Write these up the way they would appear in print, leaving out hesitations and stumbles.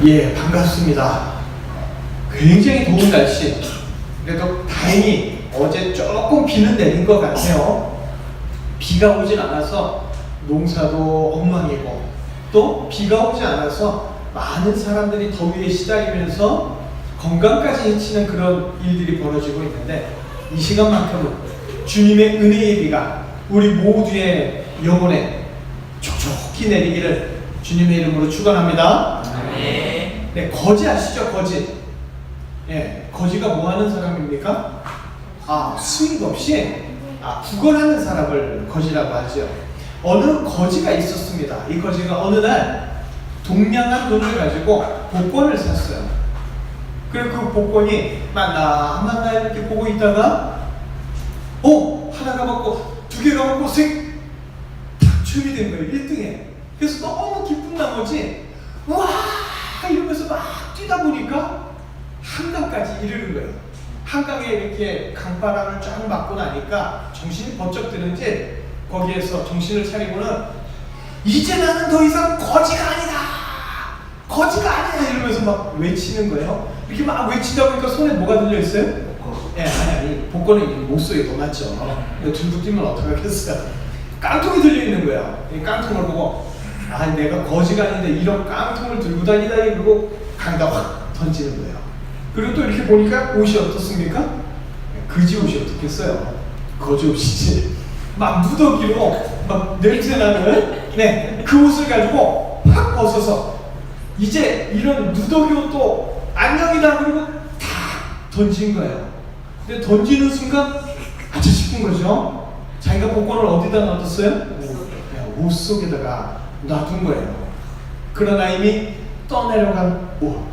예, 반갑습니다. 굉장히 더운 날씨. 그래도 다행히 어제 조금 비는 내린 것 같아요. 비가 오진 않아서 농사도 엉망이고, 또 비가 오지 않아서 많은 사람들이 더위에 시달리면서 건강까지 해치는 그런 일들이 벌어지고 있는데, 이 시간만큼은 주님의 은혜의 비가 우리 모두의 영혼에 촉촉히 내리기를 주님의 이름으로 축원합니다. 네, 거지 아시죠? 거지. 예, 거지가 뭐 하는 사람입니까? 수입 없이 구걸하는 사람을 거지라고 하죠. 어느 거지가 있었습니다. 이 거지가 어느 날 동량한 돈을 가지고 복권을 샀어요. 그리고 그 복권이 만나 이렇게 보고 있다가 하나가 먹고 두 개가 먹고 당첨이 된 거예요. 1등에. 그래서 너무 기쁜 나머지 와 이러면서 막 뛰다 보니까 한강까지 이르는 거예요. 한강에 이렇게 강바람을 쫙 맞고 나니까 정신이 번쩍 드는지 거기에서 정신을 차리고는 이제 나는 더 이상 거지가 아니다 이러면서 막 외치는 거예요. 이렇게 막 외치다 보니까 손에 뭐가 들려있어요? 아니 복권은 목소리 더 맞죠. 들고 뛰면 어떡하겠어요. 깡통이 들려있는 거예요. 이 깡통을 보고 내가 거지가 아닌데 이런 깡통을 들고 다니다 이러고 강에다 확 던지는 거예요. 그리고 또 이렇게 보니까 옷이 어떻습니까? 그지 옷이 어떻겠어요? 거지 옷이지. 막 무더기로 막 냄새나는 그 옷을 가지고 확 벗어서 이제 이런 무더기 옷도 안녕이다 그러고 탁 던진 거예요. 근데 던지는 순간 아차 싶은 거죠. 자기가 복권을 어디다 놔뒀어요? 옷 속에다가 놔둔 거예요. 그러나 이미 떠내려간 옷.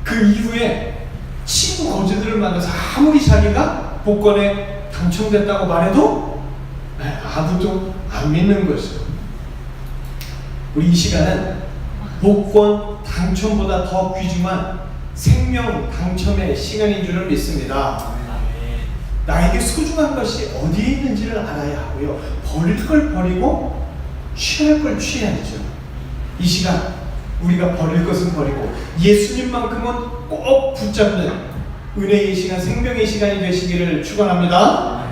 그 이후에 친구 거지들을 만나서 아무리 자기가 복권에 당첨됐다고 말해도 아무도 안 믿는 것이죠. 우리 이 시간은 복권 당첨보다 더 귀중한 생명 당첨의 시간인 줄을 믿습니다. 나에게 소중한 것이 어디에 있는지를 알아야 하고요. 버릴 걸 버리고 취할 걸 취해야죠. 이 시간 우리가 버릴 것은 버리고 예수님만큼은 꼭 붙잡는 은혜의 시간, 생명의 시간이 되시기를 축원합니다.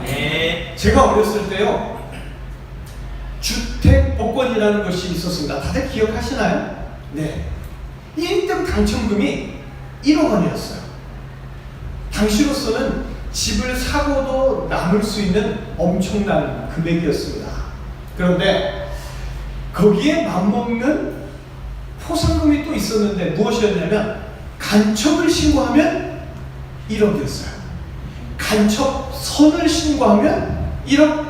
제가 어렸을 때요, 주택 복권이라는 것이 있었습니다. 다들 기억하시나요? 네. 1등 당첨금이 1억 원이었어요. 당시로서는 집을 사고도 남을 수 있는 엄청난 금액이었습니다. 그런데 거기에 맞먹는 포상금이 또 있었는데 무엇이었냐면 간첩을 신고하면 1억이었어요. 간첩선을 신고하면 1억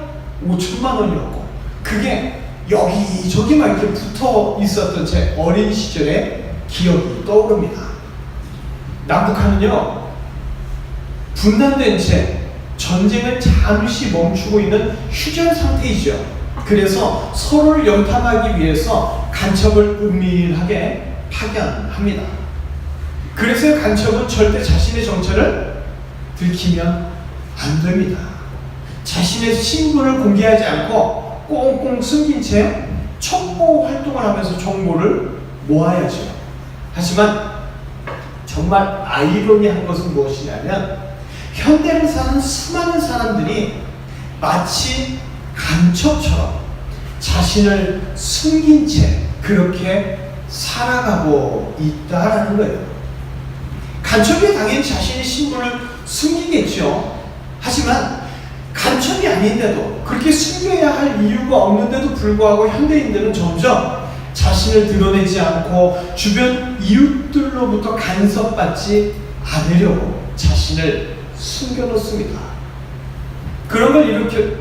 5천만 원이었고, 그게 여기저기 막 이렇게 붙어 있었던 제 어린 시절의 기억이 떠오릅니다. 남북한은요, 분단된 채 전쟁을 잠시 멈추고 있는 휴전 상태이죠. 그래서 서로를 연탐하기 위해서 간첩을 은밀하게 파견합니다. 그래서 간첩은 절대 자신의 정체를 들키면 안 됩니다. 자신의 신분을 공개하지 않고 꽁꽁 숨긴 채 첩보 활동을 하면서 정보를 모아야죠. 하지만 정말 아이러니한 것은 무엇이냐면 현대를 사는 수많은 사람들이 마치 간첩처럼 자신을 숨긴 채 그렇게 살아가고 있다라는 거예요. 간첩이 당연히 자신의 신분을 숨기겠죠. 하지만 간첩이 아닌데도, 그렇게 숨겨야 할 이유가 없는데도 불구하고 현대인들은 점점 자신을 드러내지 않고 주변 이웃들로부터 간섭받지 않으려고 자신을 숨겨놓습니다. 그런 걸 이렇게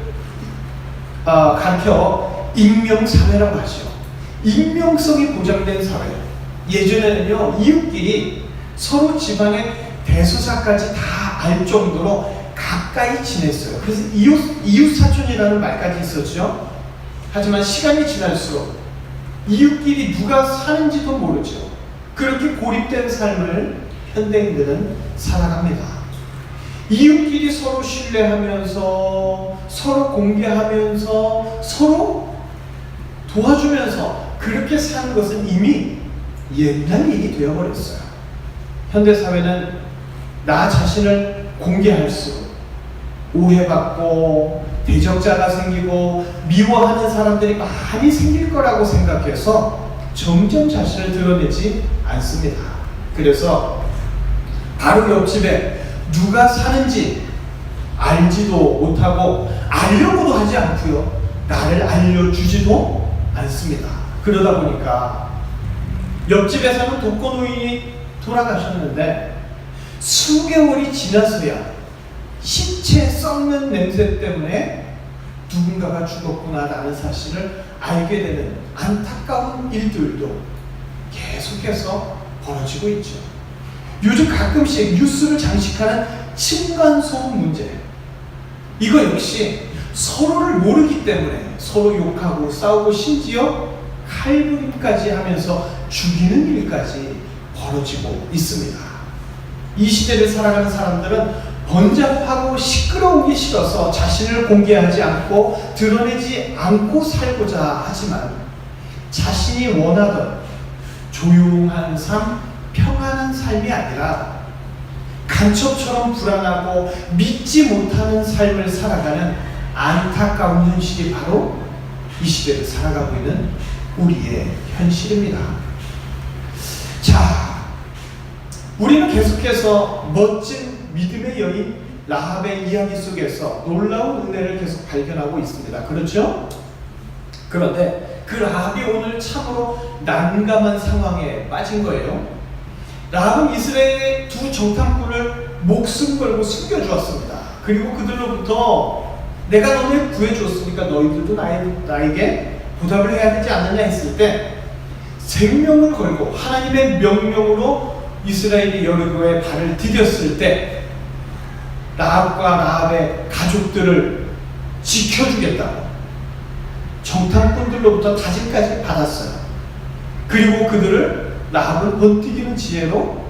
가르쳐 익명사회라고 하죠. 익명성이 보장된 사회. 예전에는요, 이웃끼리 서로 집안의 대소사까지 다 알 정도로 가까이 지냈어요. 그래서 이웃사촌이라는 말까지 있었죠. 하지만 시간이 지날수록 이웃끼리 누가 사는지도 모르죠. 그렇게 고립된 삶을 현대인들은 살아갑니다. 이웃끼리 서로 신뢰하면서, 서로 공개하면서, 서로 도와주면서 그렇게 사는 것은 이미 옛날 일이 되어버렸어요. 현대사회는 나 자신을 공개할수록 오해받고 대적자가 생기고 미워하는 사람들이 많이 생길 거라고 생각해서 점점 자신을 드러내지 않습니다. 그래서 바로 옆집에 누가 사는지 알지도 못하고 알려고도 하지 않고요, 나를 알려주지도 않습니다. 그러다 보니까 옆집에 사는 독거노인이 돌아가셨는데 수개월이 지나서야 시체 썩는 냄새 때문에 누군가가 죽었구나라는 사실을 알게 되는 안타까운 일들도 계속해서 벌어지고 있죠. 요즘 가끔씩 뉴스를 장식하는 층간소음 문제, 이거 역시 서로를 모르기 때문에 서로 욕하고 싸우고 심지어 칼부림까지 하면서 죽이는 일까지 벌어지고 있습니다. 이 시대를 살아가는 사람들은 번잡하고 시끄러우기 싫어서 자신을 공개하지 않고 드러내지 않고 살고자 하지만 자신이 원하던 조용한 삶, 평안한 삶이 아니라 간첩처럼 불안하고 믿지 못하는 삶을 살아가는 안타까운 현실이 바로 이 시대를 살아가고 있는 우리의 현실입니다. 자, 우리는 계속해서 멋진 믿음의 여인 라합의 이야기 속에서 놀라운 은혜를 계속 발견하고 있습니다. 그렇죠? 그런데 그 라합이 오늘 참으로 난감한 상황에 빠진 거예요. 라합은 이스라엘의 두 정탐꾼을 목숨 걸고 숨겨주었습니다. 그리고 그들로부터 내가 너네 구해주었으니까 너희들도 나에게 보답을 해야 되지 않느냐 했을 때 생명을 걸고 하나님의 명령으로 이스라엘이 여리고에 발을 디뎠을 때 라합과 라합의 가족들을 지켜주겠다고 정탐꾼들로부터 다짐까지 받았어요. 그리고 그들을 라합을 번뜩이는 지혜로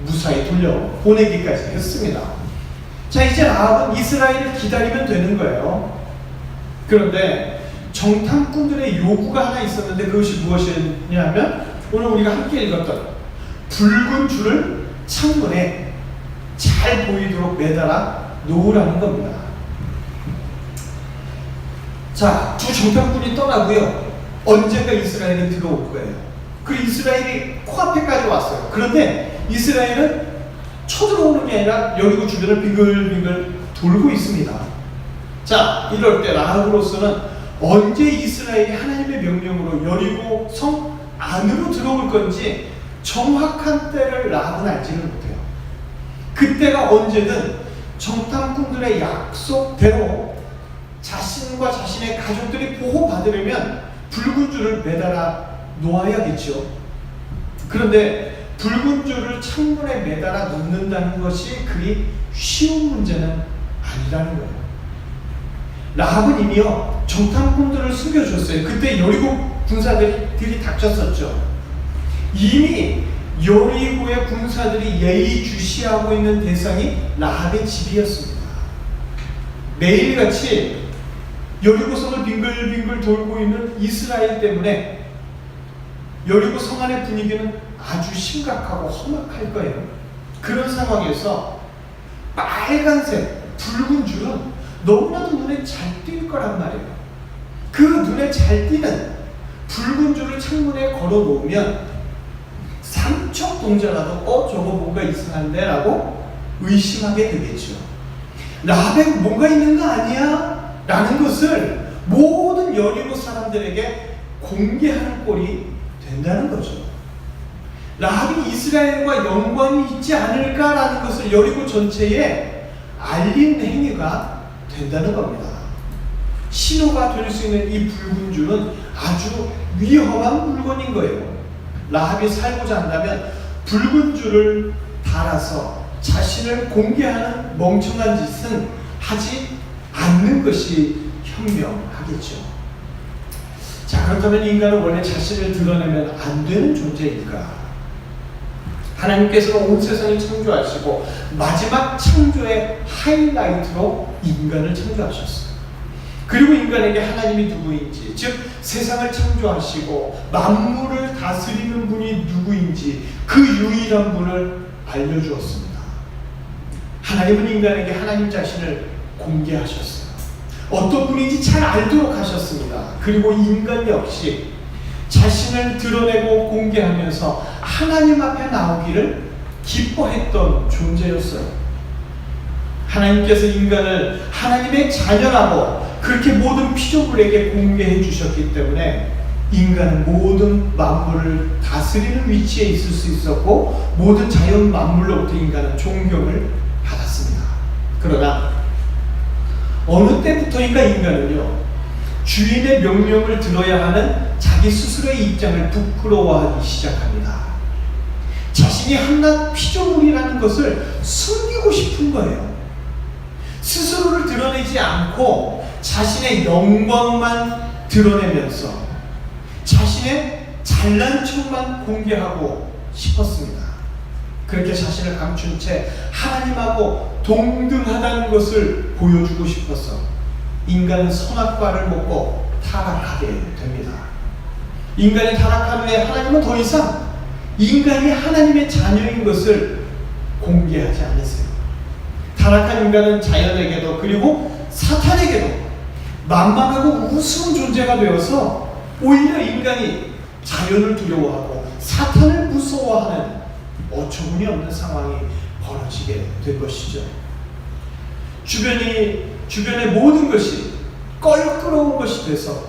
무사히 돌려보내기까지 했습니다. 자, 이제 라합은 이스라엘을 기다리면 되는 거예요. 그런데 정탐꾼들의 요구가 하나 있었는데 그것이 무엇이냐면 오늘 우리가 함께 읽었던 붉은 줄을 창문에 잘 보이도록 매달아 놓으라는 겁니다. 자, 두 정탐꾼이 떠나고요, 언젠가 이스라엘이 들어올 거예요. 그 이스라엘이 코앞에까지 왔어요. 그런데 이스라엘은 쳐들어오는 게 아니라 여리고 주변을 빙글빙글 돌고 있습니다. 자, 이럴 때 라합으로서는 언제 이스라엘이 하나님의 명령으로 여리고 성 안으로 들어올 건지 정확한 때를 라합은 알지를 못해요. 그때가 언제든 정탐꾼들의 약속대로 자신과 자신의 가족들이 보호받으려면 붉은 줄을 매달아 놓아야겠죠. 그런데 붉은 줄을 창문에 매달아 놓는다는 것이 그리 쉬운 문제는 아니라는 거예요. 라합은 이미요 정탐꾼들을 숨겨줬어요. 그때 여리고 군사들이 닥쳤었죠. 이미 여리고의 군사들이 예의주시하고 있는 대상이 라합의 집이었습니다. 매일같이 여리고성을 빙글빙글 돌고 있는 이스라엘 때문에 여리고 성 안의 분위기는 아주 심각하고 험악할 거예요. 그런 상황에서 빨간색, 붉은 줄은 너무나도 눈에 잘 띌 거란 말이에요. 그 눈에 잘 띄는 붉은 줄을 창문에 걸어 놓으면 삼척동자라도 저거 뭔가 이상한데? 라고 의심하게 되겠죠. 라합에 뭔가 있는 거 아니야? 라는 것을 모든 여리고 사람들에게 공개하는 꼴이 된다는 거죠. 라합이 이스라엘과 연관이 있지 않을까라는 것을 여리고 전체에 알린 행위가 된다는 겁니다. 신호가 될 수 있는 이 붉은 줄은 아주 위험한 물건인 거예요. 라합이 살고자 한다면 붉은 줄을 달아서 자신을 공개하는 멍청한 짓은 하지 않는 것이 현명하겠죠. 자, 그렇다면 인간은 원래 자신을 드러내면 안 되는 존재일까? 하나님께서는 온 세상을 창조하시고 마지막 창조의 하이라이트로 인간을 창조하셨어요. 그리고 인간에게 하나님이 누구인지, 즉 세상을 창조하시고 만물을 다스리는 분이 누구인지 그 유일한 분을 알려주었습니다. 하나님은 인간에게 하나님 자신을 공개하셨어요. 어떤 분인지 잘 알도록 하셨습니다. 그리고 인간 역시 자신을 드러내고 공개하면서 하나님 앞에 나오기를 기뻐했던 존재였어요. 하나님께서 인간을 하나님의 자녀라고 그렇게 모든 피조물에게 공개해 주셨기 때문에 인간은 모든 만물을 다스리는 위치에 있을 수 있었고 모든 자연 만물로부터 인간은 존경을 받았습니다. 그러나 어느 때부터인가 인간은요, 주인의 명령을 들어야 하는 자기 스스로의 입장을 부끄러워하기 시작합니다. 자신이 한낱 피조물이라는 것을 숨기고 싶은 거예요. 스스로를 드러내지 않고 자신의 영광만 드러내면서 자신의 잘난 척만 공개하고 싶었습니다. 그렇게 자신을 감춘 채 하나님하고 동등하다는 것을 보여주고 싶어서 인간은 선악과를 먹고 타락하게 됩니다. 인간이 타락한 후에 하나님은 더 이상 인간이 하나님의 자녀인 것을 공개하지 않으세요. 타락한 인간은 자연에게도 그리고 사탄에게도 만만하고 우스운 존재가 되어서 오히려 인간이 자연을 두려워하고 사탄을 무서워하는 어처구니 없는 상황이 벌어지게 된 것이죠. 주변의 모든 것이 껄끄러운 것이 돼서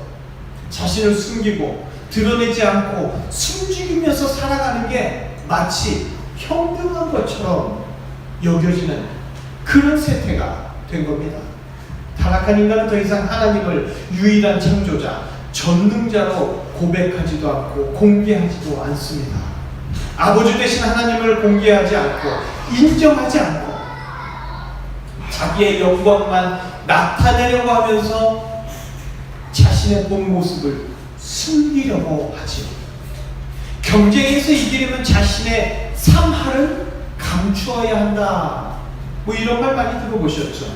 자신을 숨기고 드러내지 않고 숨죽이면서 살아가는 게 마치 평등한 것처럼 여겨지는 그런 세태가 된 겁니다. 타락한 인간은 더 이상 하나님을 유일한 창조자, 전능자로 고백하지도 않고 공개하지도 않습니다. 아버지 되신 하나님을 공개하지 않고 인정하지 않고 자기의 영광만 나타내려고 하면서 자신의 본 모습을 숨기려고 하지요. 경쟁에서 이기려면 자신의 삶할을 감추어야 한다. 뭐 이런 말 많이 들어보셨죠.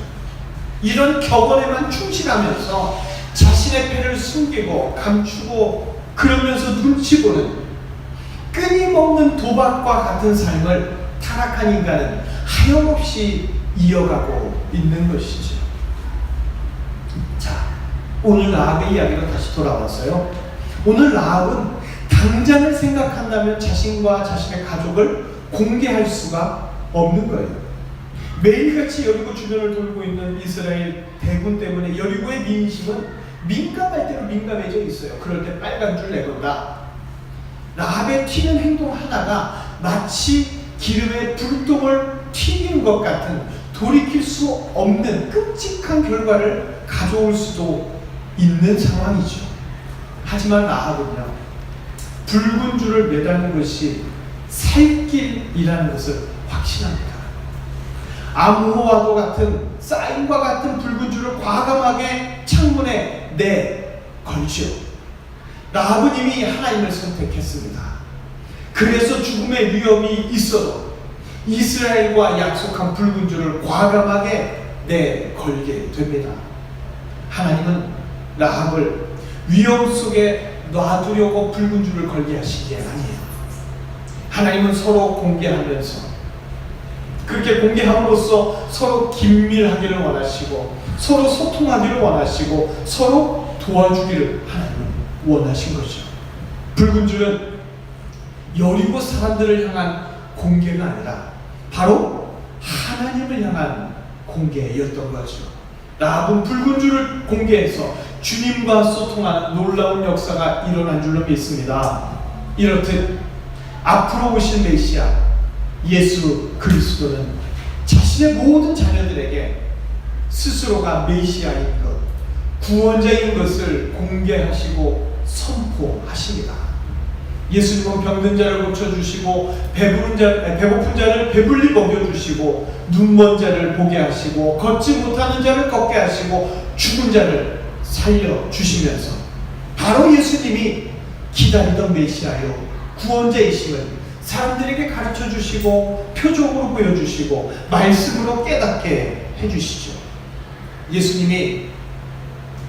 이런 격언에만 충실하면서 자신의 패를 숨기고 감추고 그러면서 눈치 보는 끊임없는 도박과 같은 삶을 타락한 인간은 하염없이 이어가고 있는 것이죠. 자, 오늘 라합의 이야기로 다시 돌아왔어요. 오늘 라합은 당장을 생각한다면 자신과 자신의 가족을 공개할 수가 없는 거예요. 매일같이 여리고 주변을 돌고 있는 이스라엘 대군 때문에 여리고의 민심은 민감할 대로 민감해져 있어요. 그럴 때 빨간 줄 내건다. 라합의 튀는 행동 하나가 마치 기름에 불똥을 튀긴 것 같은 돌이킬 수 없는 끔찍한 결과를 가져올 수도 있는 상황이죠. 하지만 라합은요, 붉은 줄을 매다는 것이 살 길이라는 것을 확신합니다. 암호와도 같은 사인과 같은 붉은 줄을 과감하게 창문에 내걸죠. 라합은 이미 하나님을 선택했습니다. 그래서 죽음의 위험이 있어도 이스라엘과 약속한 붉은 줄을 과감하게 내걸게 됩니다. 하나님은 라합을 위험 속에 놔두려고 붉은 줄을 걸게 하신 게 아니에요. 하나님은 서로 공개하면서 그렇게 공개함으로써 서로 긴밀하기를 원하시고 서로 소통하기를 원하시고 서로 도와주기를 하나님은 원하신 거죠. 붉은 줄은 여리고 사람들을 향한 공개가 아니라 바로 하나님을 향한 공개였던 거죠. 라합은 붉은 줄을 공개해서 주님과 소통하는 놀라운 역사가 일어난 줄로 믿습니다. 이렇듯 앞으로 오실 메시아 예수 그리스도는 자신의 모든 자녀들에게 스스로가 메시아인 것, 구원자인 것을 공개하시고 선포하십니다. 예수님은 병든 자를 고쳐주시고 배고픈 자를 배불리 먹여주시고 눈먼 자를 보게 하시고 걷지 못하는 자를 걷게 하시고 죽은 자를 살려주시면서 바로 예수님이 기다리던 메시아요 구원자이심을 사람들에게 가르쳐 주시고 표적으로 보여주시고 말씀으로 깨닫게 해주시죠. 예수님이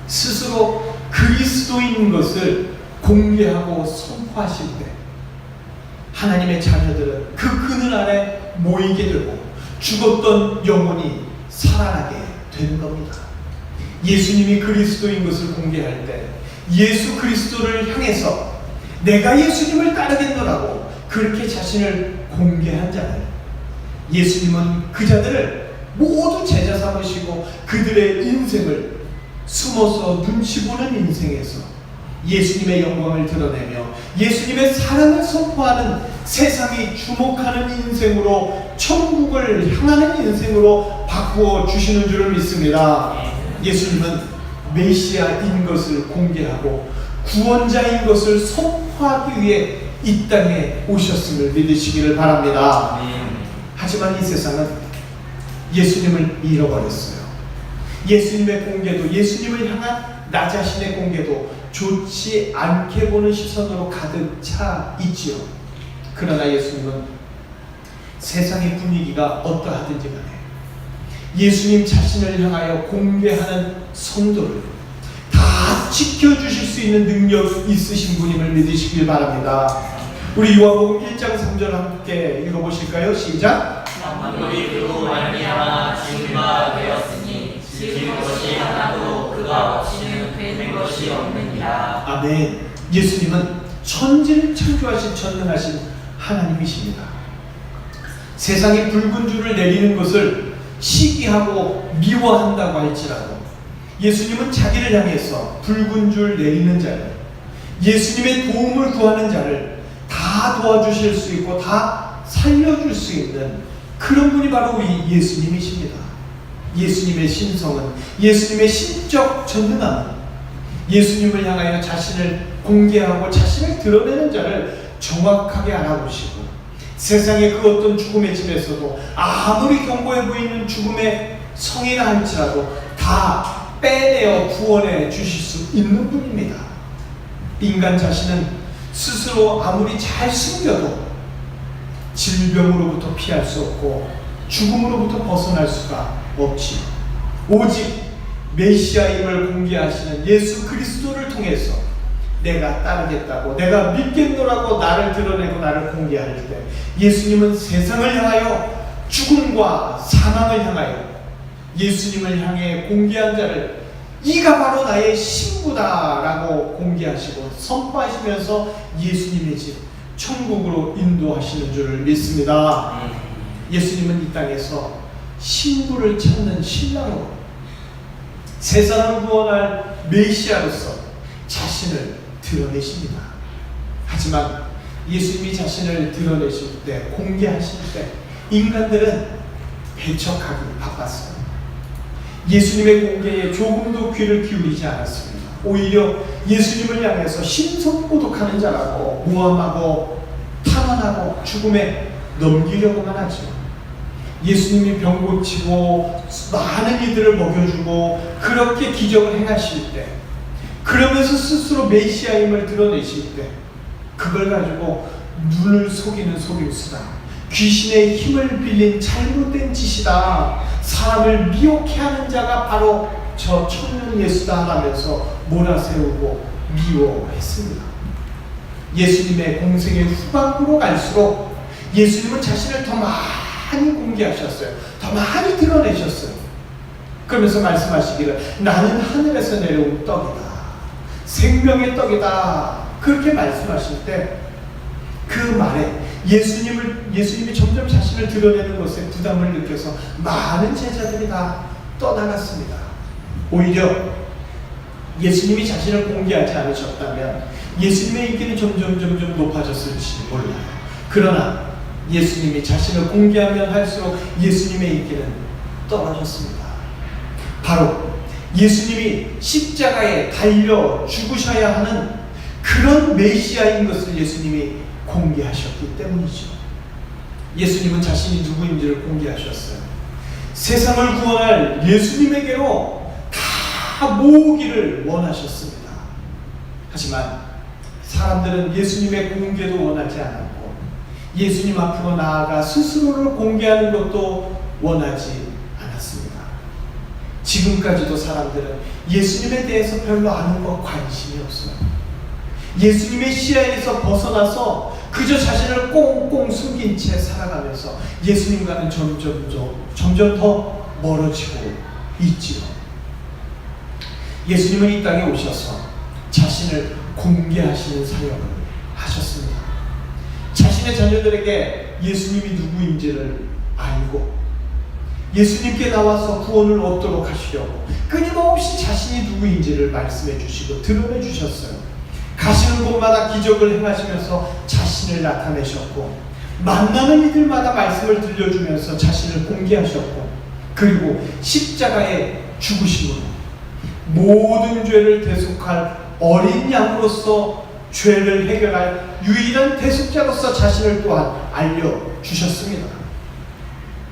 스스로 그리스도인 것을 공개하고 선포하실 때 하나님의 자녀들은 그 그늘 아래 모이게 되고 죽었던 영혼이 살아나게 되는 겁니다. 예수님이 그리스도인 것을 공개할 때 예수 그리스도를 향해서 내가 예수님을 따르겠노라고 그렇게 자신을 공개한 자들, 예수님은 그 자들을 모두 제자 삼으시고 그들의 인생을 숨어서 눈치 보는 인생에서 예수님의 영광을 드러내며 예수님의 사랑을 선포하는 세상이 주목하는 인생으로, 천국을 향하는 인생으로 바꾸어 주시는 줄을 믿습니다. 예수님은 메시아인 것을 공개하고 구원자인 것을 선포하기 위해 이 땅에 오셨음을 믿으시기를 바랍니다. 하지만 이 세상은 예수님을 잃어버렸어요. 예수님의 공개도, 예수님을 향한 나 자신의 공개도 좋지 않게 보는 시선으로 가득 차 있지요. 그러나 예수님은 세상의 분위기가 어떠하든지 간에 예수님 자신을 향하여 공개하는 성도를 다 지켜주실 수 있는 능력 있으신 분임을 믿으시길 바랍니다. 우리 요한복음 1장 3절 함께 읽어보실까요? 시작! 만물이 그로 말미암아 지은 바 되었으니 지은 것이 하나도 그가 없이는 되는 것이 없느니라. 아멘. 예수님은 천지를 창조하신 전능하신 하나님이십니다. 세상에 붉은 줄을 내리는 것을 시기하고 미워한다고 할지라도 예수님은 자기를 향해서 붉은 줄 내리는 자를, 예수님의 도움을 구하는 자를 다 도와주실 수 있고 다 살려줄 수 있는 그런 분이 바로 우리 예수님이십니다. 예수님의 신성은, 예수님의 신적 전능함은 예수님을 향하여 자신을 공개하고 자신을 드러내는 자를 정확하게 알아보시고 세상의 그 어떤 죽음의 집에서도 아무리 견고해 보이는 죽음의 성이라 할지라도 다 빼내어 구원해 주실 수 있는 분입니다. 인간 자신은 스스로 아무리 잘 숨겨도 질병으로부터 피할 수 없고 죽음으로부터 벗어날 수가 없지. 오직 메시아임을 공개하시는 예수 그리스도를 통해서 내가 따르겠다고, 내가 믿겠노라고 나를 드러내고 나를 공개할 때 예수님은 세상을 향하여, 죽음과 사망을 향하여 예수님을 향해 공개한 자를 이가 바로 나의 신부다라고 공개하시고 선포하시면서 예수님의 집 천국으로 인도하시는 줄을 믿습니다. 예수님은 이 땅에서 신부를 찾는 신랑으로, 세상을 구원할 메시아로서 자신을 드러내십니다. 하지만 예수님이 자신을 드러내실 때, 공개하실 때 인간들은 배척하기 바빴어요. 예수님의 공개에 조금도 귀를 기울이지 않았습니다. 오히려 예수님을 향해서 심성고독하는 자라고 모함하고 탄원하고 죽음에 넘기려고만 하죠. 예수님이 병 고치고 많은 이들을 먹여주고 그렇게 기적을 행하실 때, 그러면서 스스로 메시아임을 드러내실 때 그걸 가지고 눈을 속이는 속임수다, 귀신의 힘을 빌린 잘못된 짓이다, 사람을 미혹해 하는 자가 바로 저 청년 예수다 하면서 몰아세우고 미워했습니다. 예수님의 공생의 후반부로 갈수록 예수님은 자신을 더 많이 공개하셨어요. 더 많이 드러내셨어요. 그러면서 말씀하시기를 나는 하늘에서 내려온 떡이다, 생명의 떡이다, 그렇게 말씀하실 때 그 말에 예수님이 점점 자신을 드러내는 것에 부담을 느껴서 많은 제자들이 다 떠나갔습니다. 오히려 예수님이 자신을 공개하지 않으셨다면 예수님의 인기는 점점 높아졌을지 몰라요. 그러나 예수님이 자신을 공개하면 할수록 예수님의 인기는 떨어졌습니다. 바로 예수님이 십자가에 달려 죽으셔야 하는 그런 메시아인 것을 예수님이 공개하셨기 때문이죠. 예수님은 자신이 누구인지를 공개하셨어요. 세상을 구원할 예수님에게로 다 모으기를 원하셨습니다. 하지만 사람들은 예수님의 공개도 원하지 않았고 예수님 앞으로 나아가 스스로를 공개하는 것도 원하지 않았습니다. 지금까지도 사람들은 예수님에 대해서 별로 아는 거 관심이 없어요. 예수님의 시야에서 벗어나서 그저 자신을 꽁꽁 숨긴 채 살아가면서 예수님과는 점점 더 멀어지고 있지요. 예수님은 이 땅에 오셔서 자신을 공개하시는 사역을 하셨습니다. 자신의 자녀들에게 예수님이 누구인지를 알고 예수님께 나와서 구원을 얻도록 하시려고 끊임없이 자신이 누구인지를 말씀해 주시고 드러내 주셨어요. 가시는 곳마다 기적을 행하시면서 자신을 나타내셨고 만나는 이들마다 말씀을 들려주면서 자신을 공개하셨고 그리고 십자가의 죽으심으로 모든 죄를 대속할 어린 양으로서 죄를 해결할 유일한 대속자로서 자신을 또한 알려주셨습니다.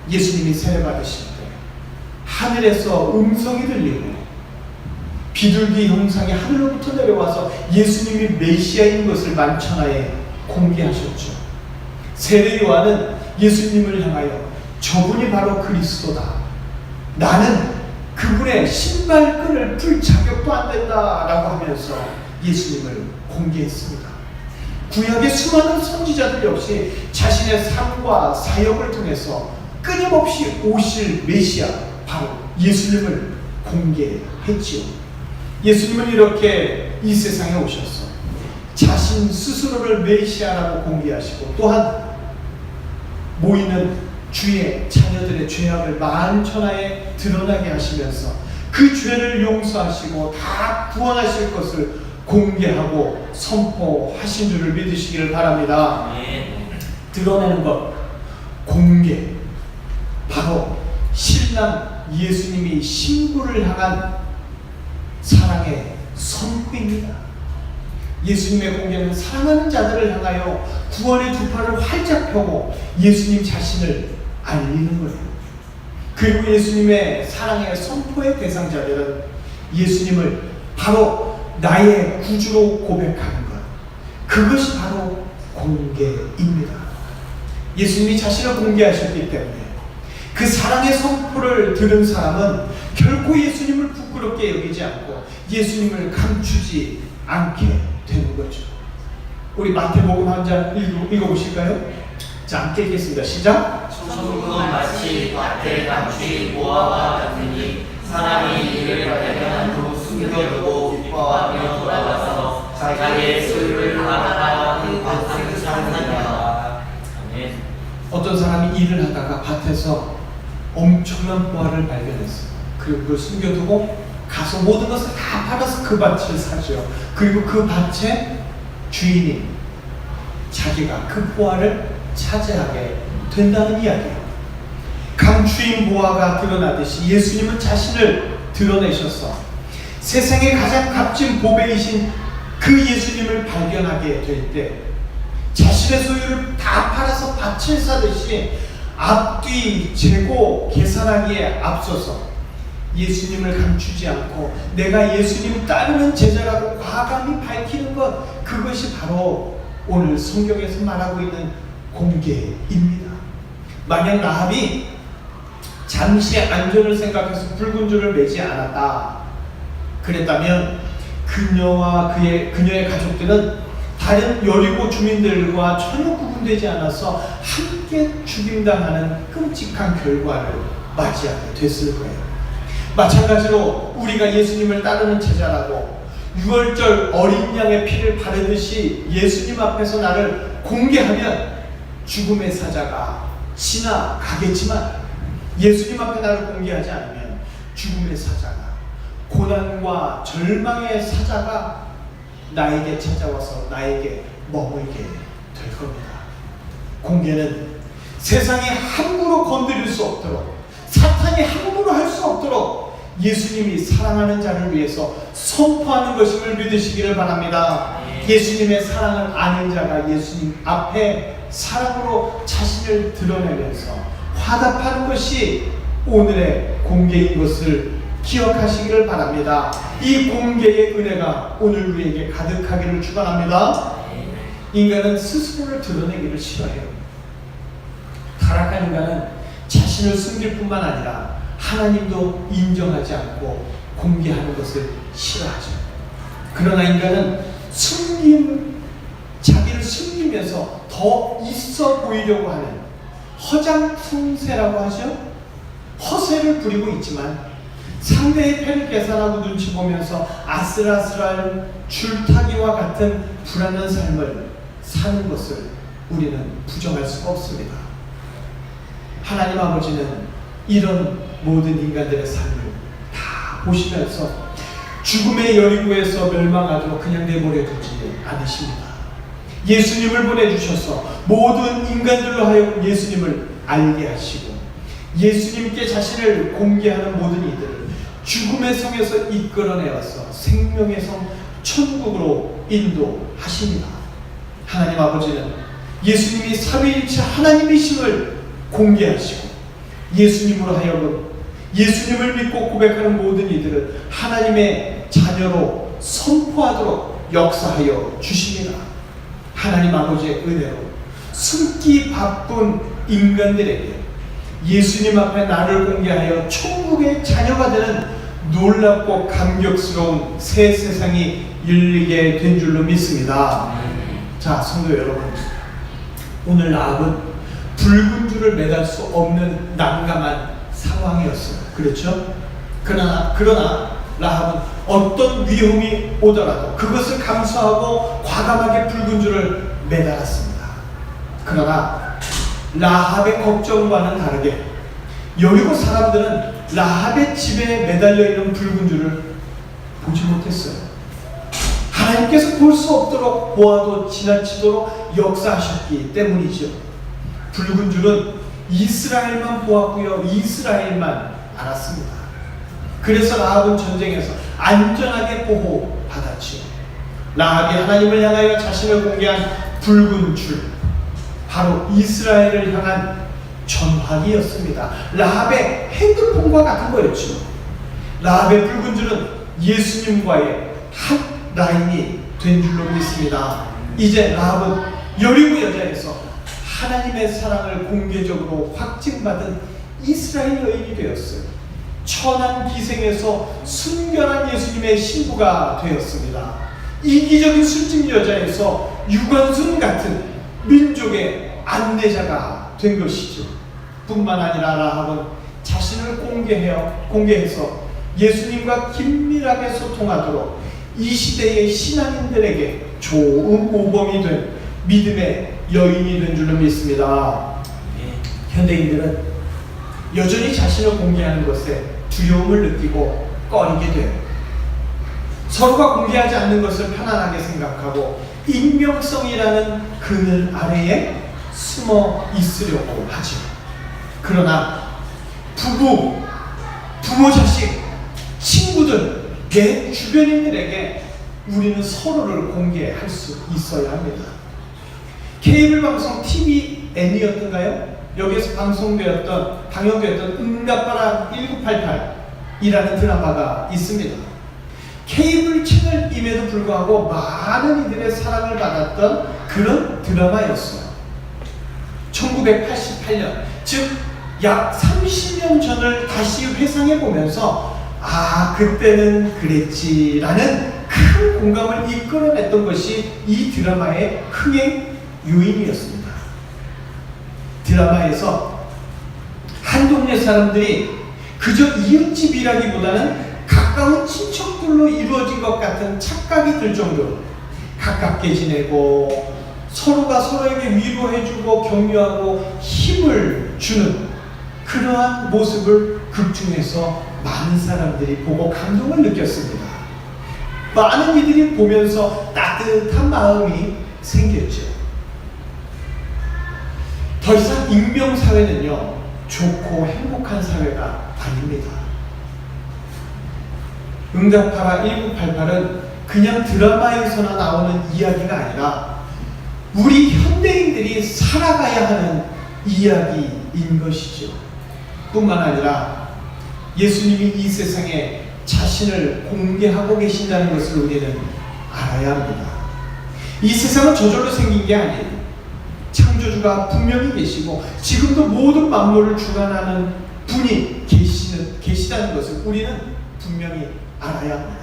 예수님이 세례받으실 때 하늘에서 음성이 들리고 비둘기 형상이 하늘로부터 내려와서 예수님이 메시아인 것을 만천하에 공개하셨죠. 세례 요한은 예수님을 향하여 저분이 바로 그리스도다. 나는 그분의 신발끈을 풀 자격도 안 된다라고 하면서 예수님을 공개했습니다. 구약의 수많은 선지자들 역시 자신의 삶과 사역을 통해서 끊임없이 오실 메시아 바로 예수님을 공개했지요. 예수님은 이렇게 이 세상에 오셔서 자신 스스로를 메시아라고 공개하시고 또한 모이는 주의 자녀들의 죄악을 만천하에 드러나게 하시면서 그 죄를 용서하시고 다 구원하실 것을 공개하고 선포하신 줄을 믿으시기를 바랍니다. 드러내는 것, 공개, 바로 신랑 예수님이 신부를 향한 사랑의 선포입니다. 예수님의 공개는 사랑하는 자들을 향하여 구원의 두 팔을 활짝 펴고 예수님 자신을 알리는 거예요. 그리고 예수님의 사랑의 선포의 대상자들은 예수님을 바로 나의 구주로 고백하는 것, 그것이 바로 공개입니다. 예수님이 자신을 공개하셨기 때문에 그 사랑의 선포를 들은 사람은 결코 예수님을 부끄럽게 여기지 않고 예수님을 감추지 않게 되는 거죠. 우리 마태복음 한 장 읽어보실까요? 자, 함께 읽겠습니다. 시작. 천국은 마치 밭에 감추인 모아와 같으니 사람이 이를 발견한 후 숨겨두고 기뻐하며 돌아가서 자기의 소유를 팔아 그 밭을 상산하라. 아멘. 어떤 사람이 일을 하다가 밭에서 엄청난 보화를 발견했어요. 그리고 그걸 숨겨두고 가서 모든 것을 다 팔아서 그 밭을 사죠. 그리고 그 밭의 주인이 자기가 그 보화를 차지하게 된다는 이야기예요. 감추인 보화가 드러나듯이 예수님은 자신을 드러내셔서 세상의 가장 값진 보배이신 그 예수님을 발견하게 될 때 자신의 소유를 다 팔아서 밭을 사듯이 앞뒤 재고 계산하기에 앞서서 예수님을 감추지 않고 내가 예수님 따르는 제자라고 과감히 밝히는 것, 그것이 바로 오늘 성경에서 말하고 있는 공개입니다. 만약 라합이 잠시 안전을 생각해서 붉은 줄을 매지 않았다 그랬다면 그녀와 그녀의 가족들은 다른 여리고 주민들과 전혀 구분되지 않아서 함께 죽임당하는 끔찍한 결과를 맞이하게 됐을 거예요. 마찬가지로 우리가 예수님을 따르는 제자라고 유월절 어린 양의 피를 바르듯이 예수님 앞에서 나를 공개하면 죽음의 사자가 지나가겠지만 예수님 앞에 나를 공개하지 않으면 죽음의 사자가, 고난과 절망의 사자가 나에게 찾아와서 나에게 머물게 될 겁니다. 공개는 세상이 함부로 건드릴 수 없도록, 사탄이 함부로 할 수 없도록 예수님이 사랑하는 자를 위해서 선포하는 것임을 믿으시기를 바랍니다. 예수님의 사랑을 아는 자가 예수님 앞에 사랑으로 자신을 드러내면서 화답하는 것이 오늘의 공개인 것을 기억하시기를 바랍니다. 이 공개의 은혜가 오늘 우리에게 가득하기를 축원합니다. 인간은 스스로를 드러내기를 싫어해요. 타락한 인간은 자신을 숨길 뿐만 아니라 하나님도 인정하지 않고 공개하는 것을 싫어하죠. 그러나 인간은 자기를 숨기면서 더 있어 보이려고 하는 허장풍세라고 하죠. 허세를 부리고 있지만 상대의 패를 계산하고 눈치 보면서 아슬아슬한 줄타기와 같은 불안한 삶을 사는 것을 우리는 부정할 수가 없습니다. 하나님 아버지는 이런 모든 인간들의 삶을 다 보시면서 죽음의 여리고에서 멸망하도록 그냥 내버려 두지 않으십니다. 예수님을 보내주셔서 모든 인간들로 하여금 예수님을 알게 하시고 예수님께 자신을 공개하는 모든 이들을 죽음의 성에서 이끌어내어서 생명의 성 천국으로 인도하십니다. 하나님 아버지는 예수님이 삼위일체 하나님이심을 공개하시고 예수님으로 하여금 예수님을 믿고 고백하는 모든 이들을 하나님의 자녀로 선포하도록 역사하여 주십니다. 하나님 아버지의 은혜로 숨기 바쁜 인간들에게 예수님 앞에 나를 공개하여 천국의 자녀가 되는 놀랍고 감격스러운 새 세상이 열리게 된 줄로 믿습니다. 자, 성도 여러분, 오늘 라합은 붉은 줄을 매달 수 없는 난감한 상황이었어요. 그렇죠? 그러나 라합은 어떤 위험이 오더라도 그것을 감수하고 과감하게 붉은 줄을 매달았습니다. 그러나 라합의 걱정과는 다르게 여리고 사람들은 라합의 집에 매달려 있는 붉은 줄을 보지 못했어요. 하나님께서 볼 수 없도록 보아도 지나치도록 역사하셨기 때문이죠. 붉은 줄은 이스라엘만 보았고요, 이스라엘만 알았습니다. 그래서 라합은 전쟁에서 안전하게 보호받았지요. 라합이 하나님을 향하여 자신을 공개한 붉은 줄, 바로 이스라엘을 향한 전화기였습니다. 라합의 핸드폰과 같은 거였죠. 라합의 붉은 줄은 예수님과의 한 라인이 된 줄로 믿습니다. 이제 라합은 여리고 여자에서 하나님의 사랑을 공개적으로 확증받은 이스라엘 여인이 되었어요. 천한 기생에서 순결한 예수님의 신부가 되었습니다. 이기적인 술집 여자에서 유관순 같은 민족의 안내자가 된 것이죠. 뿐만 아니라 라합은 자신을 공개해서 예수님과 긴밀하게 소통하도록 이 시대의 신앙인들에게 좋은 모범이 된 믿음의 여인이 된 줄로 믿습니다. 현대인들은 여전히 자신을 공개하는 것에 두려움을 느끼고 꺼리게 돼요. 서로가 공개하지 않는 것을 편안하게 생각하고 익명성이라는 그늘 아래에 숨어 있으려고 하죠. 그러나 부모, 자식, 친구들, 내 주변인들에게 우리는 서로를 공개할 수 있어야 합니다. 케이블 방송 TVN이었던가요? 여기에서 방영되었던 응답하라 1988이라는 드라마가 있습니다. 케이블 채널임에도 불구하고 많은 이들의 사랑을 받았던 그런 드라마였어요. 1988년, 즉 약 30년 전을 다시 회상해 보면서 그때는 그랬지라는 큰 공감을 이끌어냈던 것이 이 드라마의 흥행 요인이었습니다. 드라마에서 한 동네 사람들이 그저 이웃집이라기보다는 가까운 친척들로 이루어진 것 같은 착각이 들 정도로 가깝게 지내고 서로가 서로에게 위로해주고 격려하고 힘을 주는 그러한 모습을 극중에서 많은 사람들이 보고 감동을 느꼈습니다. 많은 이들이 보면서 따뜻한 마음이 생겼죠. 더 이상 익명사회는요, 좋고 행복한 사회가 아닙니다. 응답하라 1988은 그냥 드라마에서나 나오는 이야기가 아니라 우리 현대인들이 살아가야 하는 이야기인 것이죠. 뿐만 아니라 예수님이 이 세상에 자신을 공개하고 계신다는 것을 우리는 알아야 합니다. 이 세상은 저절로 생긴 게 아니에요. 창조주가 분명히 계시고 지금도 모든 만물을 주관하는 분이 계시다는 것을 우리는 분명히 알아야 합니다.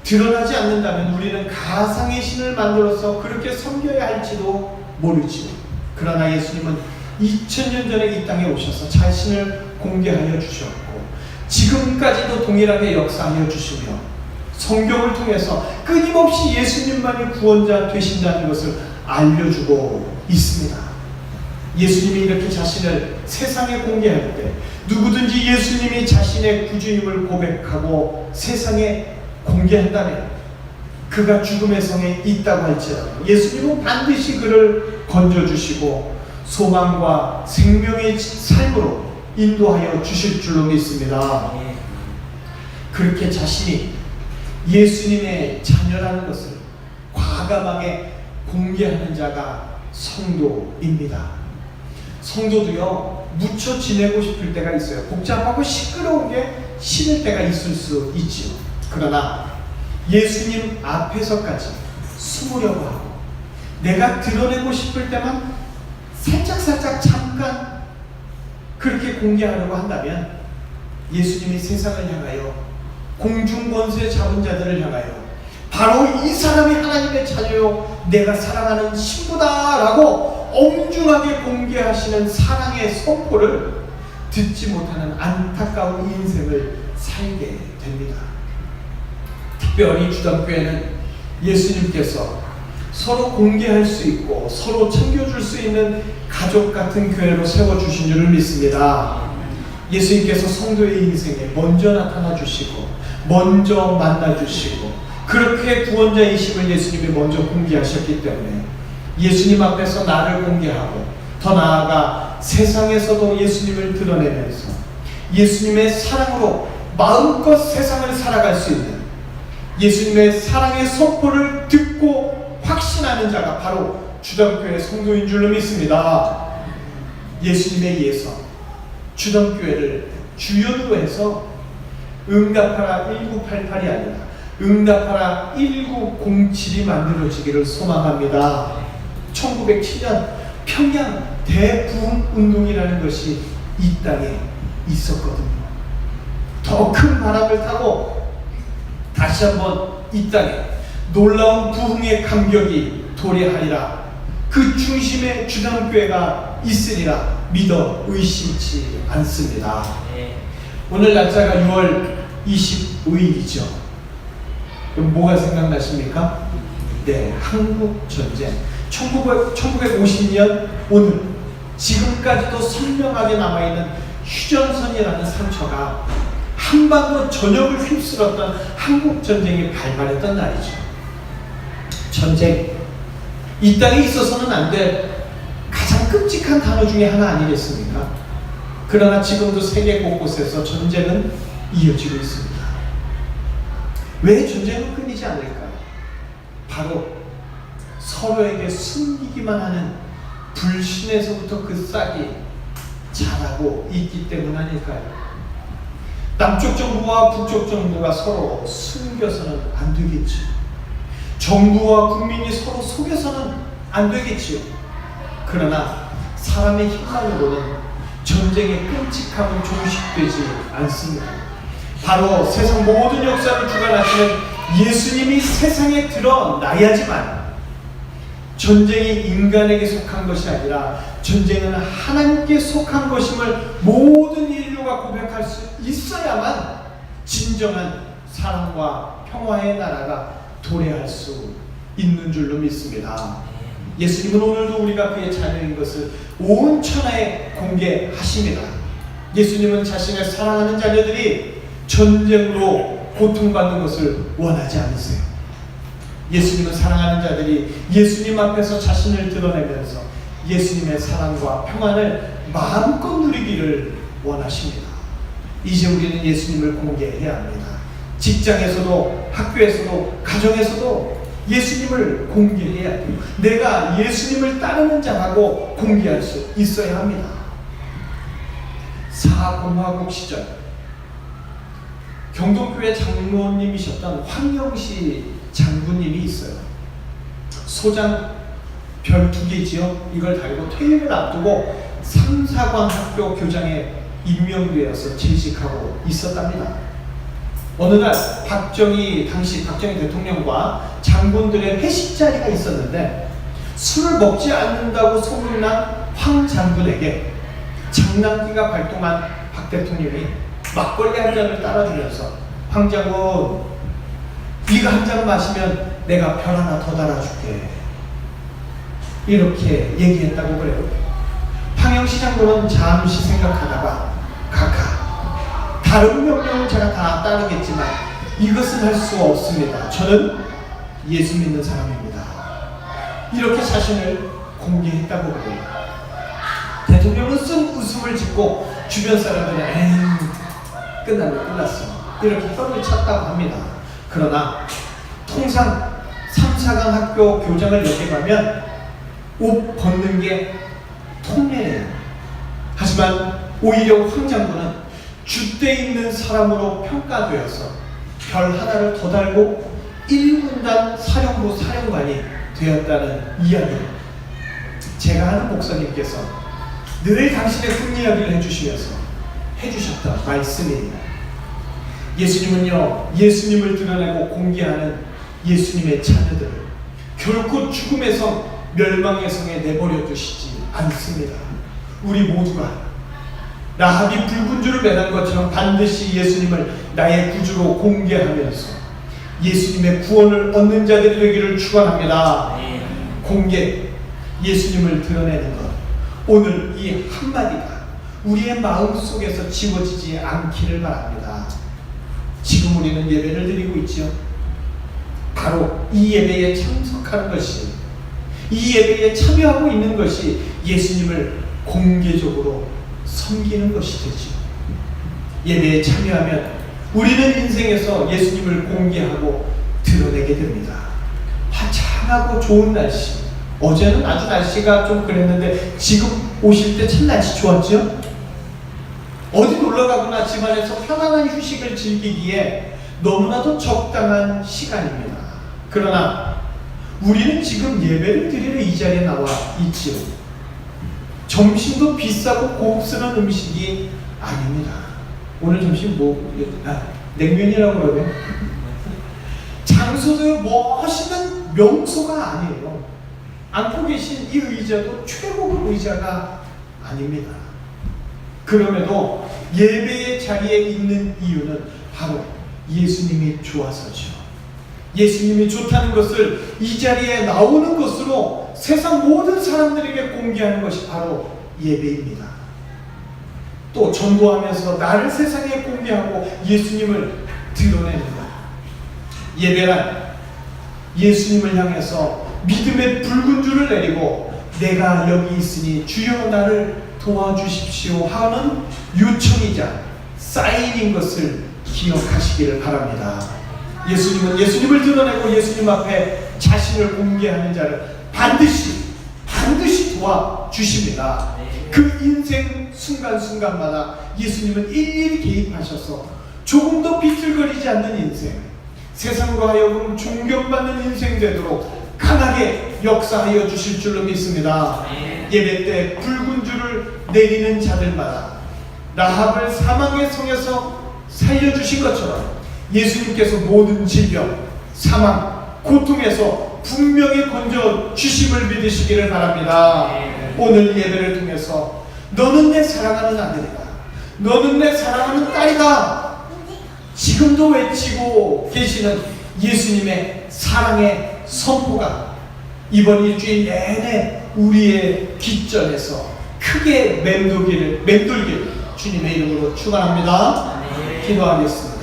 드러나지 않는다면 우리는 가상의 신을 만들어서 그렇게 섬겨야 할지도 모르지요. 그러나 예수님은 2000년 전에 이 땅에 오셔서 자신을 공개하여 주셨고 지금까지도 동일하게 역사하여 주시며 성경을 통해서 끊임없이 예수님만이 구원자 되신다는 것을 알려주고 있습니다. 예수님이 이렇게 자신을 세상에 공개할 때 누구든지 예수님이 자신의 구주임을 고백하고 세상에 공개한다면 그가 죽음의 성에 있다고 할지라도 예수님은 반드시 그를 건져주시고 소망과 생명의 삶으로 인도하여 주실 줄로 믿습니다. 그렇게 자신이 예수님의 자녀라는 것을 과감하게 공개하는 자가 성도입니다. 성도도요, 묻혀 지내고 싶을 때가 있어요. 복잡하고 시끄러운 게 싫을 때가 있을 수 있지요. 그러나 예수님 앞에서까지 숨으려고 하고 내가 드러내고 싶을 때만 살짝 잠깐 그렇게 공개하려고 한다면 예수님이 세상을 향하여 공중권세 잡은 자들을 향하여 바로 이 사람이 하나님의 자녀요 내가 사랑하는 신부다라고 엄중하게 공개하시는 사랑의 선포를 듣지 못하는 안타까운 인생을 살게 됩니다. 특별히 주담교회는 예수님께서 서로 공개할 수 있고 서로 챙겨줄 수 있는 가족 같은 교회로 세워주신 줄을 믿습니다. 예수님께서 성도의 인생에 먼저 나타나 주시고 먼저 만나 주시고 그렇게 구원자이심을 예수님이 먼저 공개하셨기 때문에 예수님 앞에서 나를 공개하고 더 나아가 세상에서도 예수님을 드러내면서 예수님의 사랑으로 마음껏 세상을 살아갈 수 있는 예수님의 사랑의 선포를 듣고 확신하는 자가 바로 주담교회 성도인 줄로 믿습니다. 예수님에 의해서 주담교회를 주연으로 해서 응답하라 1988이 아니라 응답하라 1907이 만들어지기를 소망합니다. 1907년 평양 대부흥 운동이라는 것이 이 땅에 있었거든요. 더 큰 바람을 타고 다시 한번 이 땅에 놀라운 부흥의 감격이 도래하리라. 그 중심에 주담교회가 있으리라 믿어 의심치 않습니다. 오늘 날짜가 6월 25일이죠. 그럼 뭐가 생각나십니까? 네, 한국전쟁. 1950년 오늘 지금까지도 선명하게 남아있는 휴전선이라는 상처가 한반도 전역을 휩쓸었던 한국전쟁이 발발했던 날이죠. 전쟁, 이 땅에 있어서는 안 될 가장 끔찍한 단어 중에 하나 아니겠습니까? 그러나 지금도 세계 곳곳에서 전쟁은 이어지고 있습니다. 왜 전쟁은 끊이지 않을까요? 바로 서로에게 숨기기만 하는 불신에서부터 그 싹이 자라고 있기 때문 아닐까요? 남쪽 정부와 북쪽 정부가 서로 숨겨서는 안 되겠지요. 정부와 국민이 서로 속여서는 안 되겠지요. 그러나 사람의 힘만으로는 전쟁의 끔찍함은 종식되지 않습니다. 바로 세상 모든 역사를 주관하시는 예수님이 세상에 드러나야지만 전쟁이 인간에게 속한 것이 아니라 전쟁은 하나님께 속한 것임을 모든 인류가 고백할 수 있어야만 진정한 사랑과 평화의 나라가 도래할 수 있는 줄로 믿습니다. 예수님은 오늘도 우리가 그의 자녀인 것을 온 천하에 공개하십니다. 예수님은 자신의 사랑하는 자녀들이 전쟁으로 고통받는 것을 원하지 않으세요. 예수님은 사랑하는 자들이 예수님 앞에서 자신을 드러내면서 예수님의 사랑과 평안을 마음껏 누리기를 원하십니다. 이제 우리는 예수님을 공개해야 합니다. 직장에서도 학교에서도 가정에서도 예수님을 공개해야 돼요. 내가 예수님을 따르는 자라고 공개할 수 있어야 합니다. 사공화국 시절 경동교회 장로님이셨던 황영시 장군님이 있어요. 소장 별 2개지요. 이걸 달고 퇴임을 앞두고 삼사관 학교 교장에 임명되어서 재직하고 있었답니다. 어느 날 당시 박정희 대통령과 장군들의 회식 자리가 있었는데 술을 먹지 않는다고 소문난 황 장군에게 장난기가 발동한 박 대통령이 막걸리 한 잔을 따라주면서 황 장군, 네가 한 잔 마시면 내가 별 하나 더 달아줄게, 이렇게 얘기했다고 그래요. 황영시 장군은 잠시 생각하다가 각하, 다른 명령은 제가 다 따르겠지만 이것은 할 수 없습니다. 저는 예수 믿는 사람입니다. 이렇게 자신을 공개했다고 그래요. 대통령은 쓴 웃음을 짓고 주변 사람들은 에휴, 끝나면 끝났어, 이렇게 혀를 찼다고 합니다. 그러나 통상 3, 4강 학교 교장을 여기 가면 옷 벗는 게 통례예요. 하지만 오히려 황 장군은 줏대 있는 사람으로 평가되어서 별 하나를 더 달고 1군단 사령부 사령관이 되었다는 이야기를 제가 아는 목사님께서 늘 당신의 뒷이야기를 해주셨던 말씀입니다. 예수님은요, 예수님을 드러내고 공개하는 예수님의 자녀들을 결코 죽음의 성, 멸망의 성에 내버려 두시지 않습니다. 우리 모두가 라합이 붉은 줄을 매단 것처럼 반드시 예수님을 나의 구주로 공개하면서 예수님의 구원을 얻는 자들이 되기를 축원합니다. 공개, 예수님을 드러내는 것, 오늘 이 한마디가 우리의 마음속에서 지워지지 않기를 바랍니다. 지금 우리는 예배를 드리고 있죠. 바로 이 예배에 참석하는 것이, 이 예배에 참여하고 있는 것이 예수님을 공개적으로 섬기는 것이 되죠. 예배에 참여하면 우리는 인생에서 예수님을 공개하고 드러내게 됩니다. 화창하고 좋은 날씨, 어제는 아주 날씨가 좀 그랬는데 지금 오실 때 참 날씨 좋았죠? 어디 놀러 가거나 집안에서 편안한 휴식을 즐기기에 너무나도 적당한 시간입니다. 그러나 우리는 지금 예배를 드리러 이 자리에 나와 있지요. 점심도 비싸고 고급스러운 음식이 아닙니다. 오늘 점심 냉면이라고 그러네. 장소도 멋있는 명소가 아니에요. 앉고 계신 이 의자도 최고급 의자가 아닙니다. 그럼에도 예배의 자리에 있는 이유는 바로 예수님이 좋아서죠. 예수님이 좋다는 것을 이 자리에 나오는 것으로 세상 모든 사람들에게 공개하는 것이 바로 예배입니다. 또 전도하면서 나를 세상에 공개하고 예수님을 드러내는 것. 예배란 예수님을 향해서 믿음의 붉은 줄을 내리고 내가 여기 있으니 주여 나를 도와주십시오 하는 요청이자 사인인 것을 기억하시기를 바랍니다. 예수님은 예수님을 드러내고 예수님 앞에 자신을 공개하는 자를 반드시 도와주십니다. 그 인생 순간순간마다 예수님은 일일이 개입하셔서 조금 더 비틀거리지 않는 인생, 세상으로 하여금 존경받는 인생 되도록 강하게 역사하여 주실 줄로 믿습니다. 예배 때 붉은 줄을 내리는 자들마다 라합을 사망의 성에서 살려주신 것처럼 예수님께서 모든 질병, 사망, 고통에서 분명히 건져 주심을 믿으시기를 바랍니다. 오늘 예배를 통해서 너는 내 사랑하는 아들이다, 너는 내 사랑하는 딸이다, 지금도 외치고 계시는 예수님의 사랑의 선포가 이번 일주일 내내 우리의 귓전에서 크게 맴돌기를 주님의 이름으로 축원합니다. 기도하겠습니다.